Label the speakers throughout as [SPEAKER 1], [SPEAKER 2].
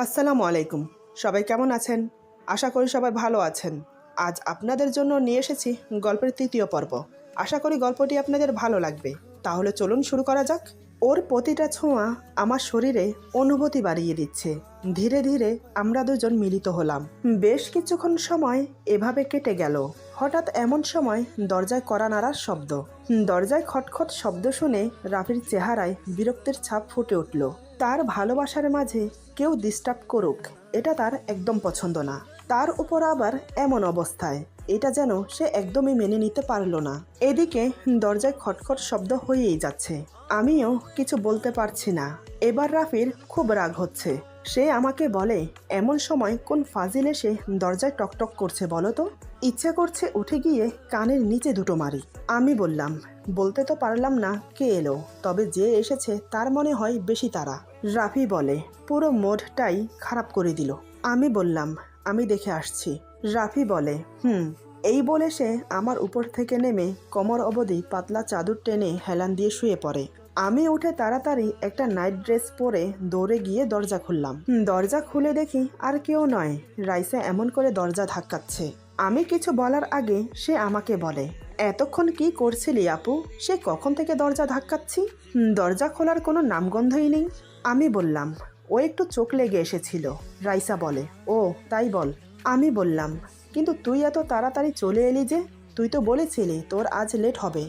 [SPEAKER 1] আসসালামু আলাইকুম। সবাই কেমন আছেন? আশা করি সবাই ভালো আছেন। আজ আপনাদের জন্য নিয়ে এসেছি গল্পের তৃতীয় পর্ব। আশা করি গল্পটি আপনাদের ভালো লাগবে। তাহলে চলুন শুরু করা যাক। ওর প্রতিটা ছোঁয়া আমার শরীরে অনুভূতি বাড়িয়ে দিচ্ছে। ধীরে ধীরে আমরা দুজন মিলিত হলাম। বেশ কিছুক্ষণ সময় এভাবে কেটে গেল। হঠাৎ এমন সময় দরজায় কড়া নাড়ার শব্দ। দরজায় খটখট শব্দ শুনে রাফির চেহারায় বিরক্তির ছাপ ফুটে উঠল। তার ভালোবাসার মাঝে কেউ ডিস্টার্ব করুক, এটা তার একদম পছন্দ না। তার উপর আবার এমন অবস্থায়, এটা যেন সে একদমই মেনে নিতে পারল না। এদিকে দরজায় খটখট শব্দ হয়েই যাচ্ছে। আমিও কিছু বলতে পারছি না। এবার রাফির খুব রাগ হচ্ছে। সে আমাকে বলে, এমন সময় কোন ফাজিল এসে দরজায় টকটক করছে বলো তো? ইচ্ছে করছে উঠে গিয়ে কানের নিচে দুটো মারি। আমি বললাম, বলতে তো পারলাম না কে এলো, তবে যে এসেছে তার মনে হয় বেশি তাড়া। রাফি বলে, পুরো মোডটাই খারাপ করে দিল। আমি বললাম, আমি দেখে আসছি। রাফি বলে, এই বলে সে আমার উপর থেকে নেমে কোমর অবধি পাতলা চাদর টেনে হেলান দিয়ে শুয়ে পড়ে। আমি উঠে তাড়াতাড়ি একটা নাইট ড্রেস পরে দৌড়ে গিয়ে দরজা খুললাম। দরজা খুলে দেখি আর কেউ নয়, রাইসা এমন করে দরজা ধাক্কাচ্ছে। আমি কিছু বলার আগে সে আমাকে বলে, এতক্ষণ কি করছিলি আপু? সে কখন থেকে দরজা ধাক্কাচ্ছি? দরজা খোলার কোনো নামগন্ধই নেই। আমি বললাম, ও একটু চোখ লেগে এসেছিল। রাইসা বলে, ও তাই বল। আমি বললাম, কিন্তু তুই এত তাড়াতাড়ি চলে এলি যে? তুই তো বলেছিলি তোর আজ লেট হবে।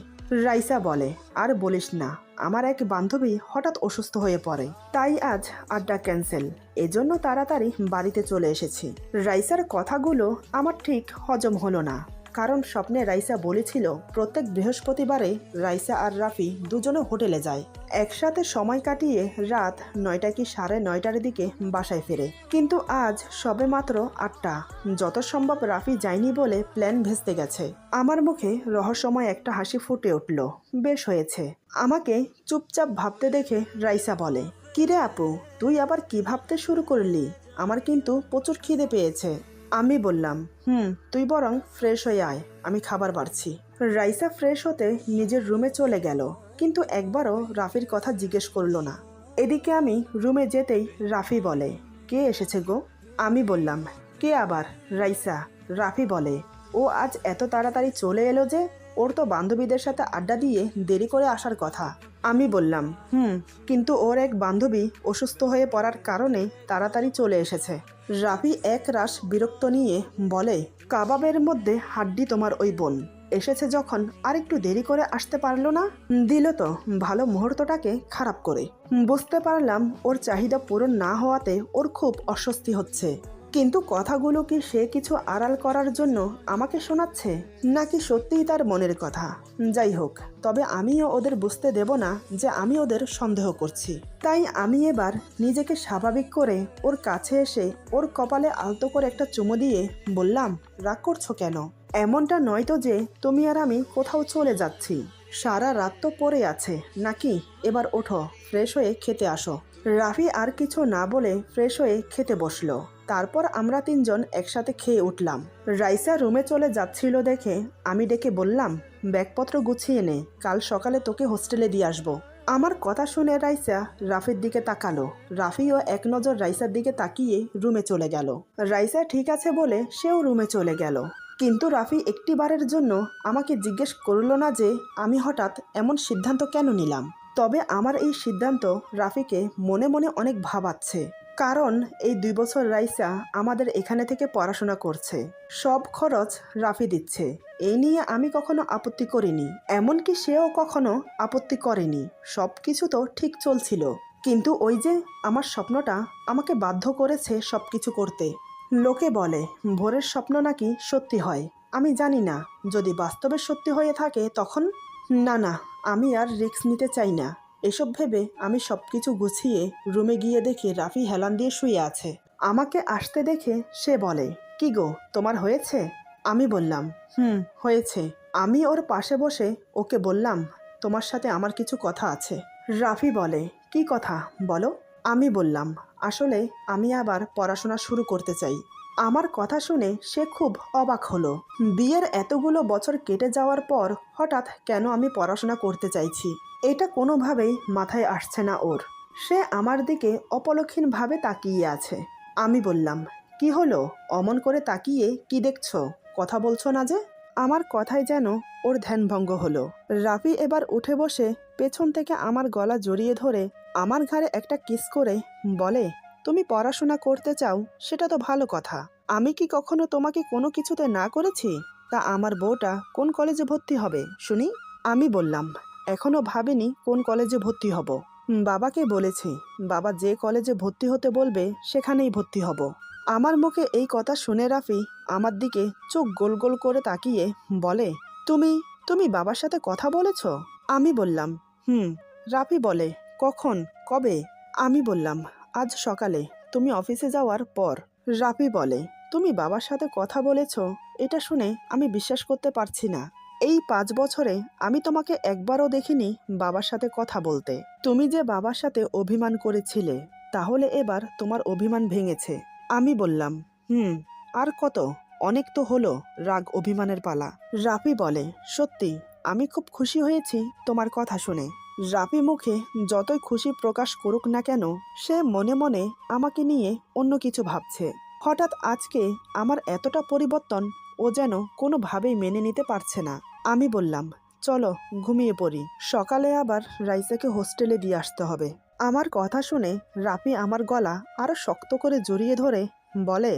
[SPEAKER 1] রাইসা বলে, আর বলিস না, আমার এক বান্ধবী হঠাৎ অসুস্থ হয়ে পড়ে, তাই আজ আড্ডা ক্যান্সেল। এজন্য তাড়াতাড়ি বাড়িতে চলে এসেছি। রাইসার কথাগুলো আমার ঠিক হজম হলো না, কারণ স্বপ্নে রাইসা বলেছিল প্রত্যেক বৃহস্পতিবারে রাইসা আর রাফি দুজনে হোটেলে যায়, একসাথে সময় কাটিয়ে রাত 9টা কি 9:30টার দিকে বাসায় ফেরে। কিন্তু আজ সবে মাত্র 8টা। যত সম্ভব রাফি যায়নি বলে প্ল্যান ভেস্তে গেছে। আমার মুখে রহস্যময় একটা হাসি ফুটে উঠল। বেশ হয়েছে। আমাকে চুপচাপ ভাবতে দেখে রাইসা বলে, কিরে আপু, তুই আবার কি ভাবতে শুরু করলি? আমার কিন্তু প্রচুর খিদে পেয়েছে। আমি বললাম, তুই বরং ফ্রেশ হয়ে আয়, আমি খাবার বাড়ছি। রাইসা ফ্রেশ হতে নিজের রুমে চলে গেল, কিন্তু একবারও রাফির কথা জিজ্ঞেস করলো না। এদিকে আমি রুমে যেতেই রাফি বলে, কে এসেছে গো? আমি বললাম, কে আবার? রাইসা। রাফি বলে, ও আজ এত তাড়াতাড়ি চলে এলো যে? ওর তো বান্ধবীদের সাথে আড্ডা দিয়ে দেরি করে আসার কথা। আমি বললাম, কিন্তু ওর এক বান্ধবী অসুস্থ হয়ে পড়ার কারণে তাড়াতাড়ি চলে এসেছে। রাফি এক রাশ বিরক্ত নিয়ে বলে, কাবাবের মধ্যে হাড্ডি তোমার ওই বোন এসেছে যখন আর একটু দেরি করে আসতে পারলো না? দিল তো ভালো মুহূর্তটাকে খারাপ করে। বুঝতে পারলাম ওর চাহিদা পূরণ না হওয়াতে ওর খুব অস্বস্তি হচ্ছে। কিন্তু কথাগুলো কি সে কিছু আড়াল করার জন্য আমাকে শোনাচ্ছে, নাকি সত্যিই তার মনের কথা? যাই হোক, তবে আমিও ওদের বুঝতে দেব না যে আমি ওদের সন্দেহ করছি। তাই আমি এবার নিজেকে স্বাভাবিক করে ওর কাছে এসে ওর কপালে আলতো করে একটা চুমু দিয়ে বললাম, রাগ করছো কেন? এমনটা নয় তো যে তুমি আর আমি কোথাও চলে যাচ্ছি। সারা রাত তো পড়ে আছে নাকি? এবার ওঠো, ফ্রেশ হয়ে খেতে আসো। রাফি আর কিছু না বলে ফ্রেশ হয়ে খেতে বসলো। তারপর আমরা তিনজন একসাথে খেয়ে উঠলাম। রাইসা রুমে চলে যাচ্ছিল দেখে আমি ডেকে বললাম, ব্যাগপত্র গুছিয়ে নে, কাল সকালে তোকে হোস্টেলে দিয়ে আসবো। আমার কথা শুনে রাইসা রাফির দিকে তাকালো। রাফিও এক নজর রাইসার দিকে তাকিয়ে রুমে চলে গেল। রাইসা ঠিক আছে বলে সেও রুমে চলে গেল। কিন্তু রাফি একটিবারের জন্য আমাকে জিজ্ঞেস করলো না যে আমি হঠাৎ এমন সিদ্ধান্ত কেন নিলাম। তবে আমার এই সিদ্ধান্ত রাফিকে মনে মনে অনেক ভাবাচ্ছে, কারণ এই 2 বছর রাইসা আমাদের এখানে থেকে পড়াশোনা করছে, সব খরচ রাফি দিচ্ছে। এই নিয়ে আমি কখনো আপত্তি করিনি, এমনকি সেও কখনো আপত্তি করেনি। সব কিছু তো ঠিক চলছিল, কিন্তু ওই যে আমার স্বপ্নটা আমাকে বাধ্য করেছে সব কিছু করতে। লোকে বলে ভোরের স্বপ্ন নাকি সত্যি হয়। আমি জানি না, যদি বাস্তবে সত্যি হয়ে থাকে তখন। না, আমি আর রিস্ক নিতে চাই না। এসব ভেবে আমি সব কিছু গুছিয়ে রুমে গিয়ে দেখি রাফি হেলান দিয়ে শুয়ে আছে। আমাকে আসতে দেখে সে বলে, কি গো, তোমার হয়েছে? আমি বললাম, হয়েছে। আমি ওর পাশে বসে ওকে বললাম, তোমার সাথে আমার কিছু কথা আছে। রাফি বলে, কি কথা বলো? আমি বললাম, আসলে আমি আবার পড়াশোনা শুরু করতে চাই। আমার কথা শুনে সে খুব অবাক হলো। বিয়ের এতগুলো বছর কেটে যাওয়ার পর হঠাৎ কেন আমি পড়াশোনা করতে চাইছি, এটা কোনোভাবেই মাথায় আসছে না ওর। সে আমার দিকে অপলক্ষীনভাবে তাকিয়ে আছে। আমি বললাম, কি হলো? অমন করে তাকিয়ে কি দেখছো? কথা বলছো না যে? আমার কথায় যেন ওর ধ্যানভঙ্গ হলো। রাফি এবার উঠে বসে পেছন থেকে আমার গলা জড়িয়ে ধরে আমার ঘাড়ে একটা কিস করে বলে, তুমি পড়াশোনা করতে চাও সেটা তো ভালো কথা। আমি কি কখনো তোমাকে কোনো কিছুতে না করেছি? তা আমার বউটা কোন কলেজে ভর্তি হবে শুনি? আমি বললাম, এখনো ভাবিনি কোন কলেজে ভর্তি হব। বাবাকে বলেছি, বাবা যে কলেজে ভর্তি হতে বলবে সেখানেই ভর্তি হব। আমার মুখে এই কথা শুনে রাফি আমার দিকে চোখ গোল গোল করে তাকিয়ে বলে, তুমি তুমি বাবার সাথে কথা বলেছ? আমি বললাম, হুম। রাফি বলে, কখন, কবে? আমি বললাম, আজ সকালে তুমি অফিসে যাওয়ার পর। রাফি বলে, তুমি বাবার সাথে কথা বলেছ? এটা শুনে আমি বিশ্বাস করতে পারছি না। এই 5 বছরে আমি তোমাকে একবারও দেখিনি বাবার সাথে কথা বলতে। তুমি যে বাবার সাথে অভিমান করেছিলে, তাহলে এবার তোমার অভিমান ভেঙেছে। আমি বললাম, হুম, আর কত? অনেক তো হলো রাগ অভিমানের পালা। রাফি বলে, সত্যি আমি খুব খুশি হয়েছি তোমার কথা শুনে। রাফি মুখে যতই খুশি প্রকাশ করুক না কেন, সে মনে মনে আমাকে নিয়ে অন্য কিছু ভাবছে। হঠাৎ আজকে আমার এতটা পরিবর্তন ও যেন কোনোভাবেই মেনে নিতে পারছে না। আমি বললাম, চলো ঘুমিয়ে পড়ি, সকালে আবার রাইসাকে হোস্টেলে দিয়ে আসতে হবে। আমার কথা শুনে রাফি আমার গলা আরো শক্ত করে জড়িয়ে ধরে বলে,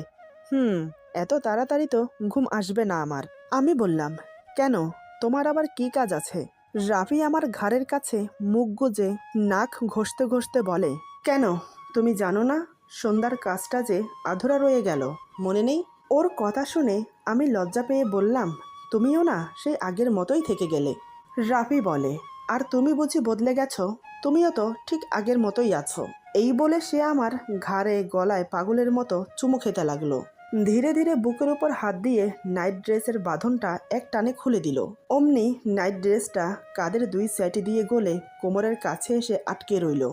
[SPEAKER 1] এত তাড়াতাড়ি তো ঘুম আসবে না আমার। আমি বললাম, কেন, তোমার আবার কি কাজ আছে? রাফি আমার ঘাড়ের কাছে মুখ গুজে নাক ঘষতে ঘষতে বলে, কেন, তুমি জানো না সন্ধ্যার কাজটা যে আধুরা রয়ে গেল, মনে নেই? ওর কথা শুনে আমি লজ্জা পেয়ে বললাম, তুমিও না সেই আগের মতোই থেকে গেলে। রাফি বলে, আর তুমি বুঝি বদলে গেছো? তুমিও তো ঠিক আগের মতোই আছো। এই বলে সে আমার ঘাড়ে গলায় পাগলের মতো চুমু খেতে লাগলো। ধীরে ধীরে বুকের উপর হাত দিয়ে নাইট ড্রেসের বাঁধনটা এক টানে খুলে দিল। অমনি নাইট ড্রেসটা কাঁধের 2 সাইড দিয়ে গলে কোমরের কাছে এসে আটকে রইল।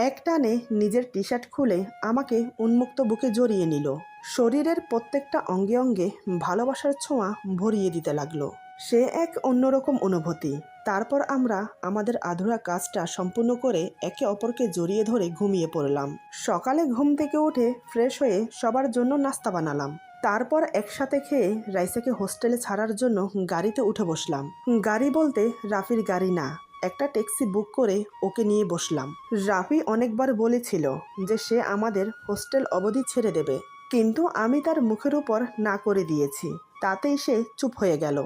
[SPEAKER 1] এক টানে নিজের টি শার্ট খুলে আমাকে উন্মুক্ত বুকে জড়িয়ে নিল। শরীরের প্রত্যেকটা অঙ্গে অঙ্গে ভালোবাসার ছোঁয়া ভরিয়ে দিতে লাগলো। সে এক অন্যরকম অনুভূতি। তারপর আমরা আমাদের আধুরা কাজটা সম্পূর্ণ করে একে অপরকে জড়িয়ে ধরে ঘুমিয়ে পড়লাম। সকালে ঘুম থেকে উঠে ফ্রেশ হয়ে সবার জন্য নাস্তা বানালাম। তারপর একসাথে খেয়ে রাইসাকে হোস্টেলে ছাড়ার জন্য গাড়িতে উঠে বসলাম। গাড়ি বলতে রাফির গাড়ি না, একটা ট্যাক্সি বুক করে ওকে নিয়ে বসলাম। রাফি অনেকবার বলেছিল যে সে আমাদের হোস্টেল অবধি ছেড়ে দেবে, কিন্তু আমি তার মুখের উপর না করে দিয়েছি। তাতেই সে চুপ হয়ে গেল।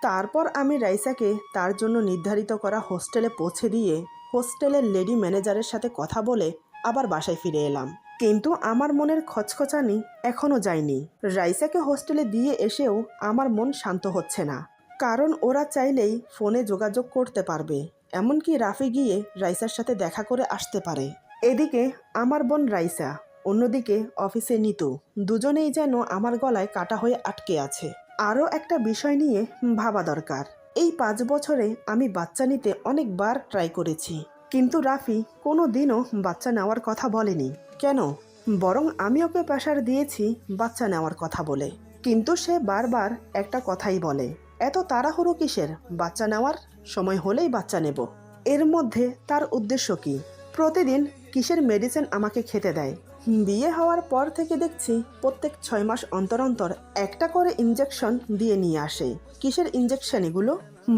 [SPEAKER 1] তারপর আমি রাইসাকে তার জন্য নির্ধারিত করা হোস্টেলে পৌঁছে দিয়ে হোস্টেলের লেডি ম্যানেজারের সাথে কথা বলে আবার বাসায় ফিরে এলাম। কিন্তু আমার মনের খচখচানি এখনও যায়নি। রাইসাকে হোস্টেলে দিয়ে এসেও আমার মন শান্ত হচ্ছে না, কারণ ওরা চাইলেই ফোনে যোগাযোগ করতে পারবে। এমনকি রাফি গিয়ে রাইসার সাথে দেখা করে আসতে পারে। এদিকে আমার বোন রাইসা, অন্যদিকে অফিসে নিতু, দুজনেই যেন আমার গলায় কাটা হয়ে আটকে আছে। আরও একটা বিষয় নিয়ে ভাবা দরকার। এই 5 বছরে আমি বাচ্চা নিতে অনেকবার ট্রাই করেছি, কিন্তু রাফি কোনো দিনও বাচ্চা নেওয়ার কথা বলেনি। কেন? বরং আমি ওকে প্রেশার দিয়েছি বাচ্চা নেওয়ার কথা বলে, কিন্তু সে বারবার একটা কথাই বলে, এত তাড়াহুড়ো কিসের? বাচ্চা নেওয়ার সময় হলেই বাচ্চা নেব। এর মধ্যে তার উদ্দেশ্য কি? প্রতিদিন কিসের মেডিসিন আমাকে খেতে দেয়? বিয়ে হওয়ার পর থেকে দেখছি প্রত্যেক 6 মাস অন্তর অন্তর একটা করে ইঞ্জেকশন দিয়ে নিয়ে আসে। কিসের ইঞ্জেকশন এগুলো?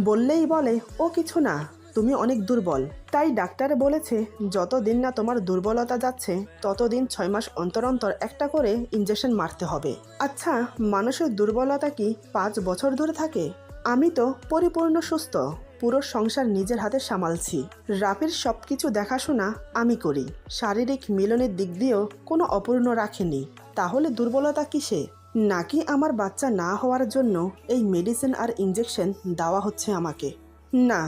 [SPEAKER 1] বললেই বলে, ও কিছু না, তুমি অনেক দুর্বল। তাই ডাক্তার বলেছে যতদিন না তোমার দুর্বলতা যাচ্ছে ততদিন 6 মাস অন্তর অন্তর একটা করে ইঞ্জেকশন মারতে হবে। আচ্ছা, মানুষের দুর্বলতা কি 5 বছর ধরে থাকে? আমি তো পরিপূর্ণ সুস্থ, পুরো সংসার নিজের হাতে সামালছি। রাফির সবকিছু দেখাশোনা আমি করি, শারীরিক মিলনের দিক দিয়েও কোনো অপূর্ণ রাখেনি। তাহলে দুর্বলতা কিসে? নাকি আমার বাচ্চা না হওয়ার জন্য এই মেডিসিন আর ইঞ্জেকশন দেওয়া হচ্ছে আমাকে? না,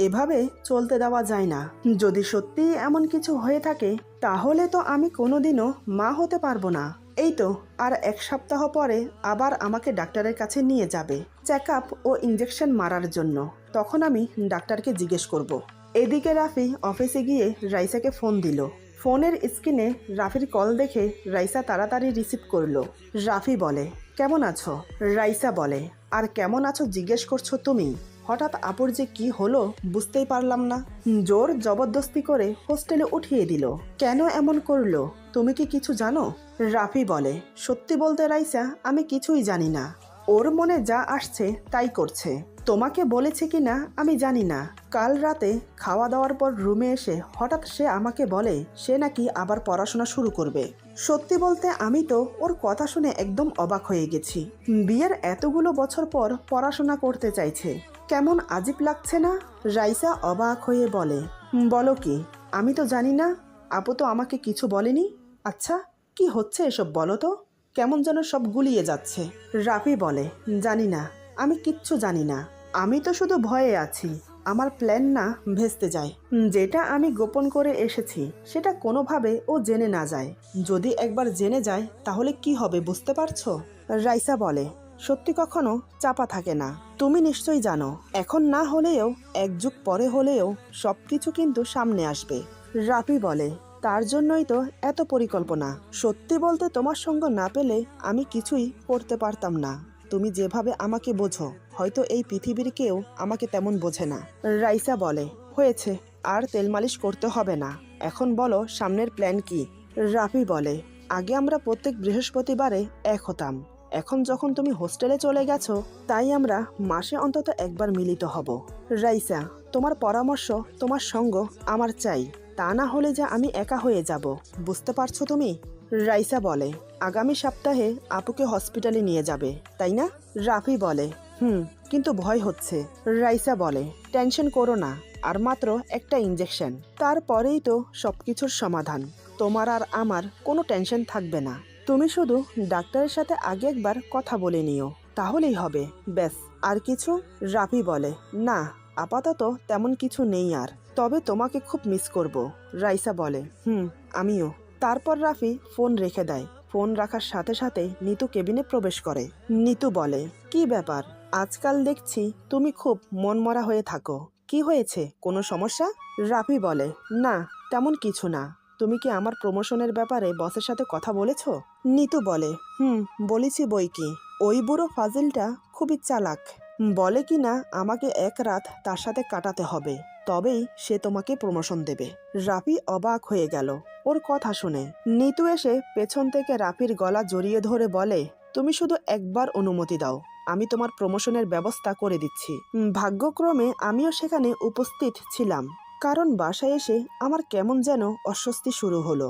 [SPEAKER 1] এভাবে চলতে দেওয়া যায় না। যদি সত্যি এমন কিছু হয়ে থাকে তাহলে তো আমি কোনোদিনও মা হতে পারবো না। এই তো আর 1 সপ্তাহ পরে আবার আমাকে ডাক্তারের কাছে নিয়ে যাবে চেক আপ ও ইঞ্জেকশন মারার জন্য। তখন আমি ডাক্তারকে জিজ্ঞেস করব। এদিকে রাফি অফিসে গিয়ে রাইসাকে ফোন দিল। ফোনের স্ক্রিনে রাফির কল দেখে রাইসা তাড়াতাড়ি রিসিভ করলো। রাফি বলে, কেমন আছো? রাইসা বলে, আর কেমন আছো জিজ্ঞেস করছো তুমি? হঠাৎ আপুর যে কি হলো বুঝতেই পারলাম না। জোর জবরদস্তি করে হোস্টেলে উঠিয়ে দিল। কেন এমন করলো? তুমি কি কিছু জানো? রাফি বলে, সত্যি বলতে রাইসা, আমি কিছুই জানি না। ওর মনে যা আসছে তাই করছে। তোমাকে বলেছে কি না আমি জানি না। কাল রাতে খাওয়া দাওয়ার পর রুমে এসে হঠাৎ সে আমাকে বলে সে নাকি আবার পড়াশোনা শুরু করবে। সত্যি বলতে আমি তো ওর কথা শুনে একদম অবাক হয়ে গেছি। বিয়ের এতগুলো বছর পর পড়াশোনা করতে চাইছে, কেমন আজীব লাগছে না? রাইসা অবাক হয়ে বলে, বলো কি? আমি তো জানি না, আপু তো আমাকে কিছু বলেনি। আচ্ছা, কি হচ্ছে এসব বলো তো? কেমন যেন সব গুলিয়ে যাচ্ছে। রাফি বলে, জানি না, আমি কিচ্ছু জানি না। আমি তো শুধু ভয়ে আছি আমার প্ল্যান না ভেস্তে যায়। যেটা আমি গোপন করে এসেছি সেটা কোনোভাবে ও জেনে না যায়। যদি একবার জেনে যায় তাহলে কি হবে বুঝতে পারছো? রাইসা বলে, সত্যি কখনো চাপা থাকে না। তুমি নিশ্চয়ই জানো, এখন না হলেও এক যুগ পরে হলেও সবকিছু কিন্তু সামনে আসবে। রাফি বলে, তার জন্যই তো এত পরিকল্পনা। সত্যি বলতে তোমার সঙ্গ না পেলে আমি কিছুই করতে পারতাম না। তুমি যেভাবে আমাকে বোঝো হয়তো এই পৃথিবীর কেউ আমাকে তেমন বোঝে না। রাইসা বলে, হয়েছে, আর তেল মালিশ করতে হবে না। এখন বলো সামনের প্ল্যান কি? রাফি বলে, আগে আমরা প্রত্যেক বৃহস্পতিবারে এক হতাম। এখন যখন তুমি হোস্টেলে চলে গেছো তাই আমরা মাসে অন্তত একবার মিলিত হব। রাইসা, তোমার পরামর্শ, তোমার সঙ্গ আমার চাই। তা না হলে যে আমি একা হয়ে যাব, বুঝতে পারছো তুমি? রাইসা বলে, আগামী সপ্তাহে আপুকে হসপিটালে নিয়ে যাবে তাই না? রাফি বলে, কিন্তু ভয় হচ্ছে। রাইসা বলে, টেনশন করো না, আর মাত্র একটা ইঞ্জেকশন, তারপরেই তো সবকিছুর সমাধান। তোমার আর আমার কোনো টেনশন থাকবে না। তুমি শুধু ডাক্তারের সাথে আগে একবার কথা বলে নিও, তাহলেই হবে, ব্যাস। আর কিছু? রাফি বলে, না, আপাতত তেমন কিছু নেই আর, তবে তোমাকে খুব মিস করব। রাইসা বলে, আমিও। তারপর রাফি ফোন রেখে দেয়। ফোন রাখার সাথে সাথে নিতু কেবিনে প্রবেশ করে। নিতু বলে, কি ব্যাপার, আজকাল দেখছি তুমি খুব মনমরা হয়ে থাকো। কি হয়েছে, কোনো সমস্যা? রাফি বলে, না, তেমন কিছু না। তুমি কি আমার প্রমোশনের ব্যাপারে বসের সাথে কথা বলেছো? নিতু বলে, বলেছি বই কি। ওই বুড়ো ফাজিলটা খুবই চালাক। বলে কি না আমাকে এক রাত তার সাথে কাটাতে হবে, তবেই সে তোমাকে প্রমোশন দেবে। রাফি অবাক হয়ে গেল ওর কথা শুনে। নিতু এসে পেছন থেকে রাফির গলা জড়িয়ে ধরে বলে, তুমি শুধু একবার অনুমতি দাও, আমি তোমার প্রমোশনের ব্যবস্থা করে দিচ্ছি। ভাগ্যক্রমে আমিও সেখানে উপস্থিত ছিলাম, কারণ বাসায় এসে আমার কেমন যেন অস্বস্তি শুরু হলো।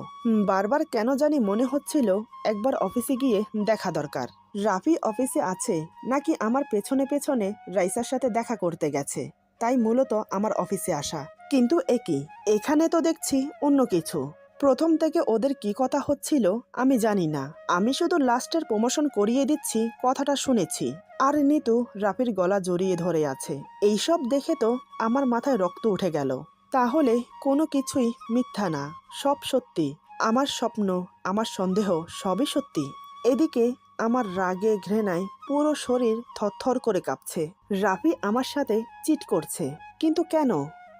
[SPEAKER 1] বারবার কেন জানি মনে হচ্ছিল একবার অফিসে গিয়ে দেখা দরকার। রাফি অফিসে আছে নাকি আমার পেছনে পেছনে রাইসার সাথে দেখা করতে গেছে, তাই মূলত আমার অফিসে আসা। কিন্তু একই, এখানে তো দেখছি অন্য কিছু। প্রথম থেকে ওদের কি কথা হচ্ছিল আমি জানি না, আমি শুধু লাস্টের প্রমোশন করিয়ে দিচ্ছি কথাটা শুনেছি। আর নিতু রাফির গলা জড়িয়ে ধরে আছে। এইসব দেখে তো আমার মাথায় রক্ত উঠে গেল। তাহলে কোনো কিছুই মিথ্যা না, সব সত্যি। আমার স্বপ্ন, আমার সন্দেহ সবই সত্যি। এদিকে আমার রাগে ঘৃণায় পুরো শরীর থরথর করে কাঁপছে। রাফি আমার সাথে চিট করছে, কিন্তু কেন?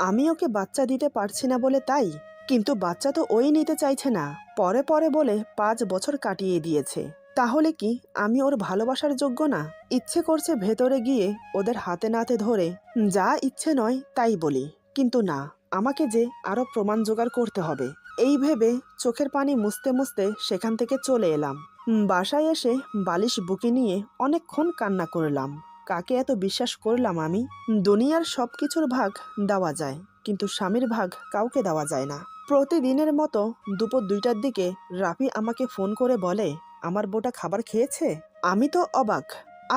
[SPEAKER 1] আমি ওকে বাচ্চা দিতে পারছি না বলে তাই? কিন্তু বাচ্চা তো ওই নিতে চাইছে না, পরে পরে বলে 5 বছর কাটিয়ে দিয়েছে। তাহলে কি আমি ওর ভালোবাসার যোগ্য না? ইচ্ছে করছে ভেতরে গিয়ে ওদের হাতে নাতে ধরে যা ইচ্ছে নয় তাই বলি, কিন্তু না, আমাকে যে আরো প্রমাণ জোগাড় করতে হবে। এই ভেবে চোখের পানি মুছতে মুছতে সেখান থেকে চলে এলাম। বাসায় এসে বালিশ বুকে নিয়ে অনেকক্ষণ কান্না করলাম। কাকে এত বিশ্বাস করলাম আমি? দুনিয়ার সবকিছুর ভাগ দেওয়া যায়, কিন্তু স্বামীর ভাগ কাউকে দেওয়া যায় না। প্রতিদিনের মতো দুপুর 2টার দিকে রাফি আমাকে ফোন করে বলে, আমার বউটা খাবার খেয়েছে। আমি তো অবাক,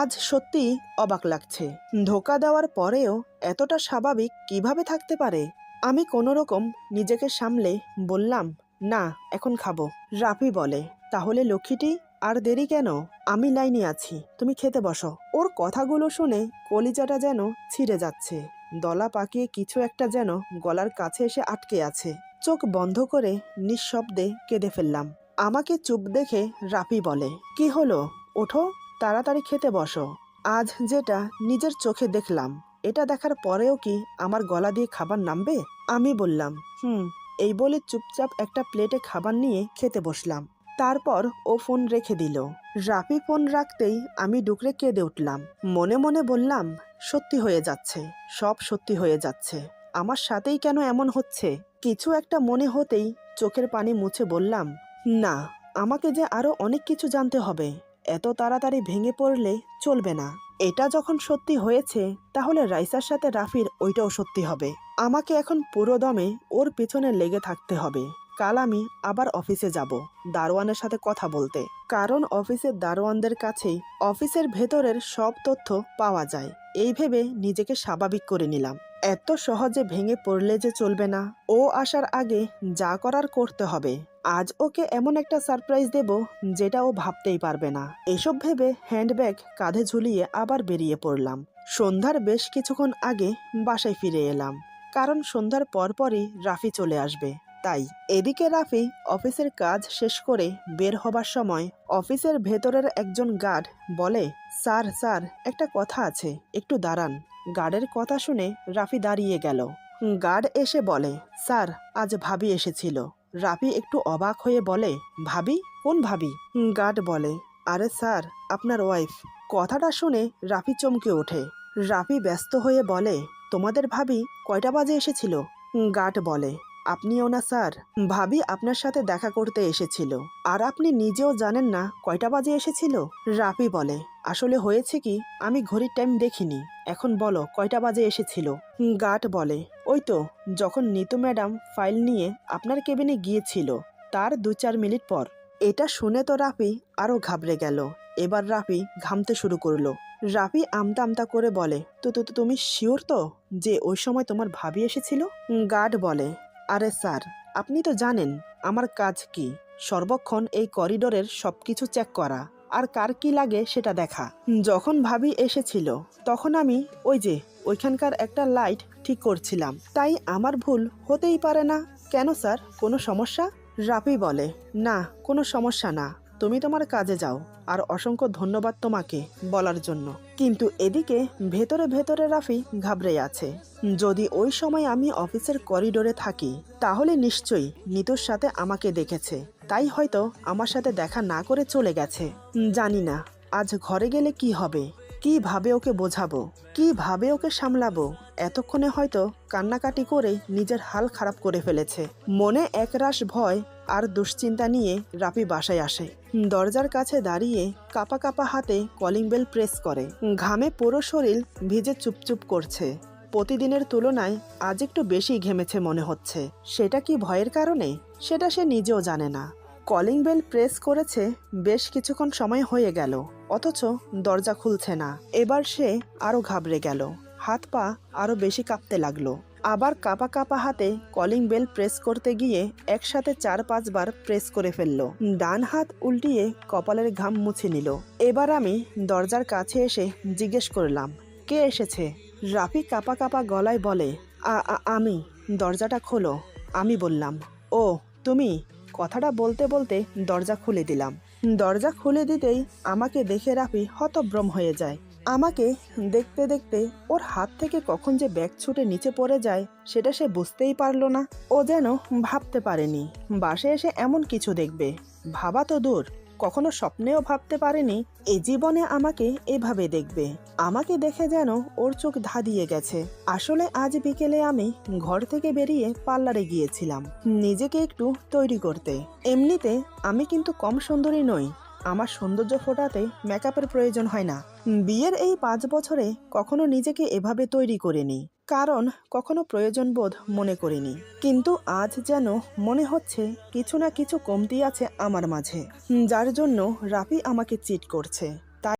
[SPEAKER 1] আজ সত্যি অবাক লাগছে। ধোঁকা দেওয়ার পরেও এতটা স্বাভাবিক কিভাবে থাকতে পারে? আমি কোনো রকম নিজেকে সামলে বললাম, না, এখন খাবো। রাফি বলে, তাহলে লক্ষ্মীটি, আর দেরি কেন? আমি লাইনে আছি, তুমি খেতে বসো। ওর কথাগুলো শুনে কলিজাটা যেন ছিঁড়ে যাচ্ছে। দলা পাকিয়ে কিছু একটা যেন গলার কাছে এসে আটকে আছে। চোখ বন্ধ করে নিঃশব্দে কেঁদে ফেললাম। আমাকে চুপ দেখে রাফি বলে, কি হলো, ওঠো, তাড়াতাড়ি খেতে বসো। আজ যেটা নিজের চোখে দেখলাম, এটা দেখার পরেও কি আমার গলা দিয়ে খাবার নামবে? আমি বললাম, এই বলে চুপচাপ একটা প্লেটে খাবার নিয়ে খেতে বসলাম। তারপর ও ফোন রেখে দিল। রাফি ফোন রাখতেই আমি ডুকরে কেঁদে উঠলাম। মনে মনে বললাম, সত্যি হয়ে যাচ্ছে, সব সত্যি হয়ে যাচ্ছে। আমার সাথেই কেন এমন হচ্ছে? কিছু একটা মনে হতেই চোখের পানি মুছে বললাম, না, আমাকে যে আরো অনেক কিছু জানতে হবে। এত তাড়াতাড়ি ভেঙে পড়লে চলবে না। এটা যখন সত্যি হয়েছে, তাহলে রাইসার সাথে রাফির ওইটাও সত্যি হবে। আমাকে এখন পুরো দমে ওর পিছনে লেগে থাকতে হবে। কাল আমি আবার অফিসে যাব দারোয়ানের সাথে কথা বলতে, কারণ অফিসের দারোয়ানদের কাছেই অফিসের ভেতরের সব তথ্য পাওয়া যায়। এই ভেবে নিজেকে স্বাভাবিক করে নিলাম। এত সহজে ভেঙে পড়লে যে চলবে না। ও আসার আগে যা করার করতে হবে। আজ ওকে এমন একটা সারপ্রাইজ দেব যেটা ও ভাবতেই পারবে না। এসব ভেবে হ্যান্ডব্যাগ কাঁধে ঝুলিয়ে আবার বেরিয়ে পড়লাম। সন্ধ্যার বেশ কিছুক্ষণ আগে বাসায় ফিরে এলাম, কারণ সন্ধ্যার পরপরই রাফি চলে আসবে। তাই এদিকে রাফি অফিসের কাজ শেষ করে বের হবার সময় অফিসের ভেতরের একজন গার্ড বলে, স্যার স্যার, একটা কথা আছে, একটু দাঁড়ান। গার্ডের কথা শুনে রাফি দাঁড়িয়ে গেল। গার্ড এসে বলে, স্যার, আজ ভাবি এসেছিল। রাফি একটু অবাক হয়ে বলে, ভাবি? কোন ভাবি? গার্ড বলে, আরে স্যার, আপনার ওয়াইফ। কথাটা শুনে রাফি চমকে ওঠে। রাফি ব্যস্ত হয়ে বলে, তোমাদের ভাবি কয়টা বাজে এসেছিল? গার্ড বলে, আপনিও না স্যার, ভাবি আপনার সাথে দেখা করতে এসেছিল। আর আপনি নিজেও জানেন না কয়টা বাজে এসেছিল? রাফি বলে, আসলে হয়েছে কি, আমি ঘড়ির টাইম দেখিনি। এখন বলো কয়টা বাজে এসেছিল? গার্ড বলে, ওই তো যখন নিতু ম্যাডাম ফাইল নিয়ে আপনার কেবিনে গিয়েছিল, তার 2-4 মিনিট পর। এটা শুনে তো রাফি আরো ঘাবড়ে গেল। এবার রাফি ঘামতে শুরু করলো। রাফি আমতা আমতা করে বলে, তো তুমি শিওর তো যে ওই সময় তোমার ভাবি এসেছিল? গার্ড বলে, আরে স্যার, আপনি তো জানেন আমার কাজ কি, সর্বক্ষণ এই করিডোরের সবকিছু চেক করা আর কার কি লাগে সেটা দেখা। যখন ভাবি এসেছিল তখন আমি ওই যে ওইখানকার একটা লাইট ঠিক করছিলাম, তাই আমার ভুল হতেই পারে না। কেন স্যার, কোনো সমস্যা? রাফি বলে, না, কোনো সমস্যা না, তুমি তোমার কাজে যাও। আর অসংখ্য ধন্যবাদ তোমাকে বলার জন্য। কিন্তু এদিকে ভেতরে ভেতরে রাফি ঘাবড়ে আছে। যদি ওই সময় আমি অফিসের করিডোরে থাকি, তাহলে নিশ্চয়ই নিতুর সাথে আমাকে দেখেছে, তাই হয়তো আমার সাথে দেখা না করে চলে গেছে। জানি না আজ ঘরে গেলে কি হবে, কিভাবে ওকে বোঝাবো, কিভাবে ওকে সামলাবো। এতক্ষণে হয়তো কান্নাকাটি করে নিজের হাল খারাপ করে ফেলেছে। মনে একরাশ ভয় আর দুশ্চিন্তা নিয়ে রাফি বাসায় আসে। দরজার কাছে দাঁড়িয়ে কাপা কাপা হাতে কলিং বেল প্রেস করে। ঘামে পুরো শরীর ভিজে চুপচুপ করছে। প্রতিদিনের তুলনায় আজ একটু বেশি ঘেমেছে মনে হচ্ছে। সেটা কি ভয়ের কারণে? সেটা সে নিজেও জানে না। কলিং বেল প্রেস করেছে বেশ কিছুক্ষণ সময় হয়ে গেল, অথচ দরজা খুলছে না। এবার সে আরো ঘাবড়ে গেল, হাত পা আরো বেশি কাঁপতে লাগলো। আবার কাপা কাপা হাতে কলিং বেল প্রেস করতে গিয়ে একসাথে 4-5 বার প্রেস করে ফেললো। ডান হাত উল্টিয়ে কপালের ঘাম মুছে নিল। এবার আমি দরজার কাছে এসে জিজ্ঞেস করলাম, কে এসেছে? রাফি কাপা কাপা গলায় বলে, আমি। দরজাটা খোলো। আমি বললাম, ও তুমি? কথাটা বলতে বলতে দরজা খুলে দিলাম। দরজা খুলে দিতেই আমাকে দেখে রাফি হতভ্রম হয়ে যায়। আমাকে দেখতে দেখতে ওর হাত থেকে কখন যে ব্যাগ ছুটে নিচে পড়ে যায় সেটা সে বুঝতেই পারলো না। ও যেন ভাবতে পারেনি বাসায় এসে এমন কিছু দেখবে। ভাবা তো দূর, কখনো স্বপ্নেও ভাবতে পারেনি এই জীবনে আমাকে এভাবে দেখবে। আমাকে দেখে যেন ওর চোখ ধাঁধিয়ে গেছে। আসলে আজ বিকেলে আমি ঘর থেকে বেরিয়ে পার্লারে গিয়েছিলাম নিজেকে একটু তৈরি করতে। এমনিতে আমি কিন্তু কম সুন্দরী নই, আমার সৌন্দর্য ফোটাতে মেকআপের প্রয়োজন হয় না। বিয়ের এই 5 বছরে কখনো নিজেকে এভাবে তৈরি করিনি, কারণ কখনো প্রয়োজন বোধ মনে করিনি। কিন্তু আজ যেন মনে হচ্ছে কিছু না কিছু কমতি আছে আমার মাঝে, যার জন্য রাফি আমাকে চিট করছে।